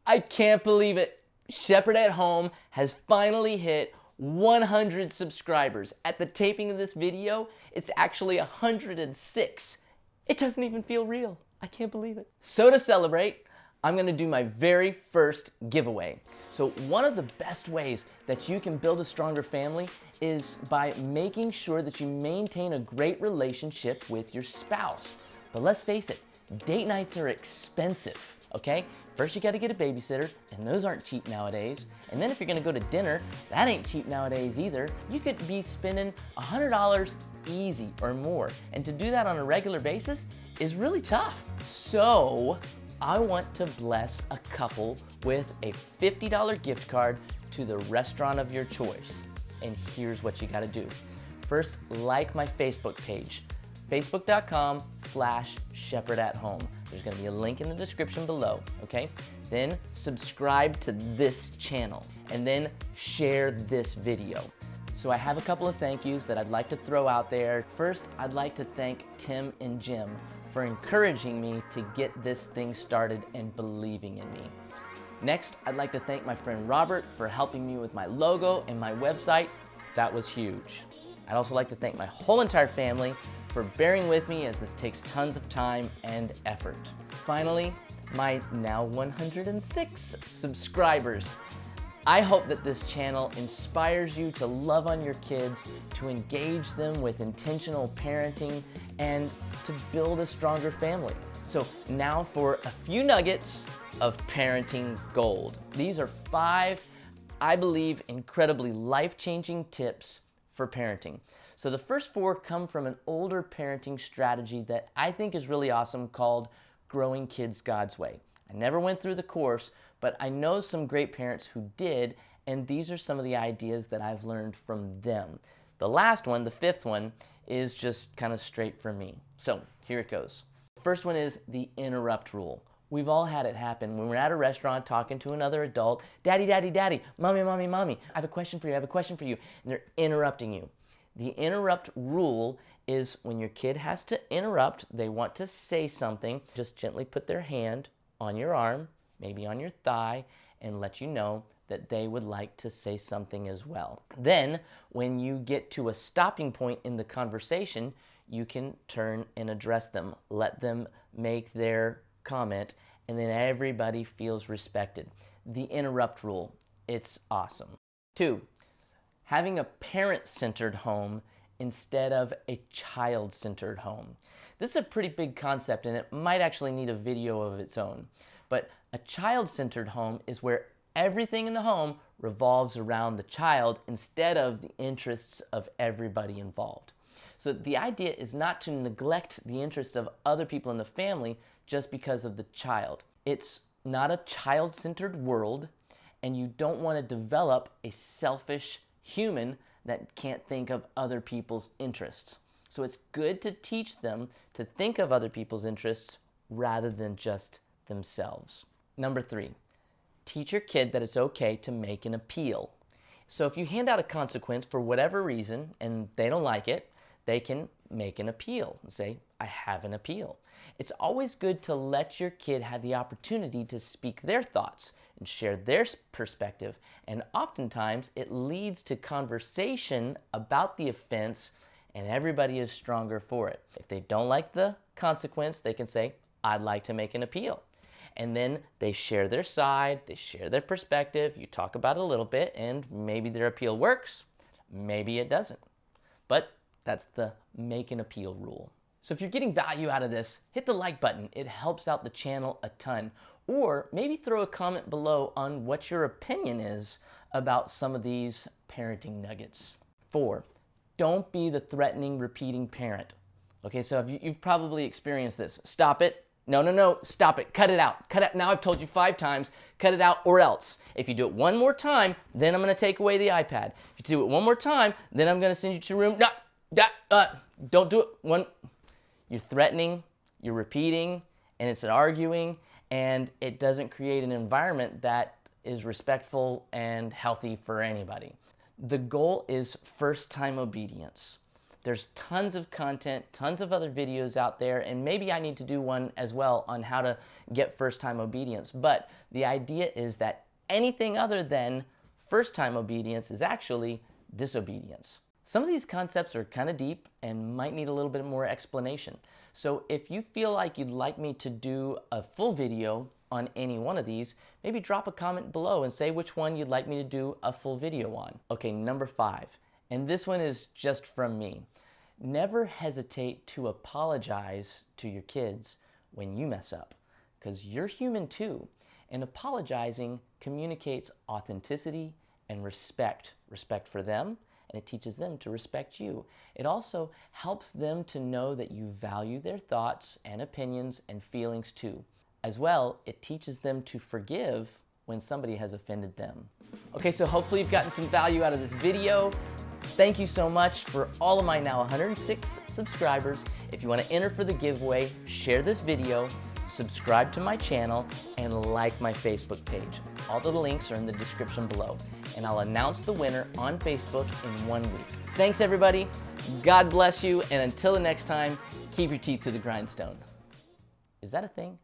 I can't believe it. Shepherd at Home has finally hit 100 subscribers. At the taping of this video, it's actually 106. It doesn't even feel real. I can't believe it. So to celebrate, I'm gonna do my very first giveaway. So one of the best ways that you can build a stronger family is by making sure that you maintain a great relationship with your spouse. But let's face it, date nights are expensive, okay? First you gotta get a babysitter, and those aren't cheap nowadays. And then if you're gonna go to dinner, that ain't cheap nowadays either. You could be spending $100 easy or more. And to do that on a regular basis is really tough. So I want to bless a couple with a $50 gift card to the restaurant of your choice. And here's what you gotta do. First, like my Facebook page, facebook.com/shepherdathome. There's gonna be a link in the description below, okay? Then subscribe to this channel and then share this video. So I have a couple of thank yous that I'd like to throw out there. First, I'd like to thank Tim and Jim for encouraging me to get this thing started and believing in me. Next, I'd like to thank my friend Robert for helping me with my logo and my website. That was huge. I'd also like to thank my whole entire family for bearing with me as this takes tons of time and effort. Finally, my now 106 subscribers. I hope that this channel inspires you to love on your kids, to engage them with intentional parenting, and to build a stronger family. So now for a few nuggets of parenting gold. These are 5, I believe, incredibly life-changing tips for parenting. So the first 4 come from an older parenting strategy that I think is really awesome called Growing Kids God's Way. I never went through the course, but I know some great parents who did, and these are some of the ideas that I've learned from them. The last one, the 5th one, is just kind of straight from me. So here it goes. The first one is the interrupt rule. We've all had it happen when we're at a restaurant talking to another adult. Daddy, daddy, daddy, mommy, mommy, mommy. I have a question for you, I have a question for you. And they're interrupting you. The interrupt rule is when your kid has to interrupt, they want to say something, just gently put their hand on your arm, maybe on your thigh, and let you know that they would like to say something as well. Then, when you get to a stopping point in the conversation, you can turn and address them. Let them make their comment, and then everybody feels respected. The interrupt rule, it's awesome. 2, having a parent-centered home instead of a child-centered home. This is a pretty big concept, and it might actually need a video of its own. But a child-centered home is where everything in the home revolves around the child instead of the interests of everybody involved. So the idea is not to neglect the interests of other people in the family just because of the child. It's not a child-centered world, and you don't want to develop a selfish human that can't think of other people's interests. So it's good to teach them to think of other people's interests rather than just themselves. Number 3, teach your kid that it's okay to make an appeal. So if you hand out a consequence for whatever reason and they don't like it, they can make an appeal and say, I have an appeal. It's always good to let your kid have the opportunity to speak their thoughts and share their perspective. And oftentimes it leads to conversation about the offense, and everybody is stronger for it. If they don't like the consequence, they can say, I'd like to make an appeal. And then they share their side, they share their perspective, you talk about it a little bit, and maybe their appeal works, maybe it doesn't. But that's the make an appeal rule. So if you're getting value out of this, hit the like button. It helps out the channel a ton. Or maybe throw a comment below on what your opinion is about some of these parenting nuggets. 4, don't be the threatening, repeating parent. Okay, so you've probably experienced this. Stop it. No, no, no, stop it. Cut it out. Cut it. Now I've told you 5 times. Cut it out or else. If you do it one more time, then I'm going to take away the iPad. If you do it one more time, then I'm going to send you to your room. Don't do it. You're threatening, you're repeating, and it's an arguing, and it doesn't create an environment that is respectful and healthy for anybody. The goal is first-time obedience. There's tons of content, tons of other videos out there, and maybe I need to do one as well on how to get first-time obedience. But the idea is that anything other than first-time obedience is actually disobedience. Some of these concepts are kind of deep and might need a little bit more explanation. So if you feel like you'd like me to do a full video on any one of these, maybe drop a comment below and say which one you'd like me to do a full video on. Okay, number 5, and this one is just from me. Never hesitate to apologize to your kids when you mess up, because you're human too, and apologizing communicates authenticity and respect for them, and it teaches them to respect you. It also helps them to know that you value their thoughts and opinions and feelings too. As well, it teaches them to forgive when somebody has offended them. Okay, so hopefully you've gotten some value out of this video. Thank you so much for all of my now 106 subscribers. If you want to enter for the giveaway, share this video, subscribe to my channel, and like my Facebook page. All the links are in the description below, and I'll announce the winner on Facebook in 1 week. Thanks everybody, God bless you, and until the next time, keep your teeth to the grindstone. Is that a thing?